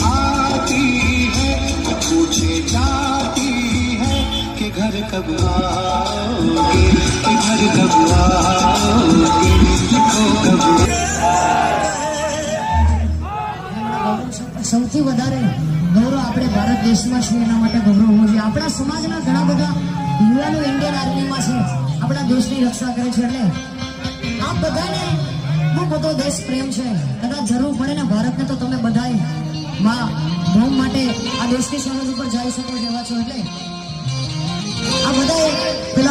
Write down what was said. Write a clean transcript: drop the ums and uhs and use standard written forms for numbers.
आती है पूछे जाती है कि घर कब आओगे, कि घर कब आओगे, लिखो कब। સૌથી વધારે ગૌરવ આપણે ભારત દેશમાં છીએ, એના માટે ગૌરવ હોવું જોઈએ. આપણા સમાજના ઘણા બધા યુવાનો ઇન્ડિયન આર્મીમાં છે, આપણા દેશની રક્ષા કરે છે. એટલે આ બધાને બહુ બધો દેશ પ્રેમ છે. કદાચ જરૂર પડે ને ભારતને તો તમે બધાય બોમ્બ માટે આ દેશની સરહદ ઉપર જઈ શકો જેવા છો. એટલે આ બધા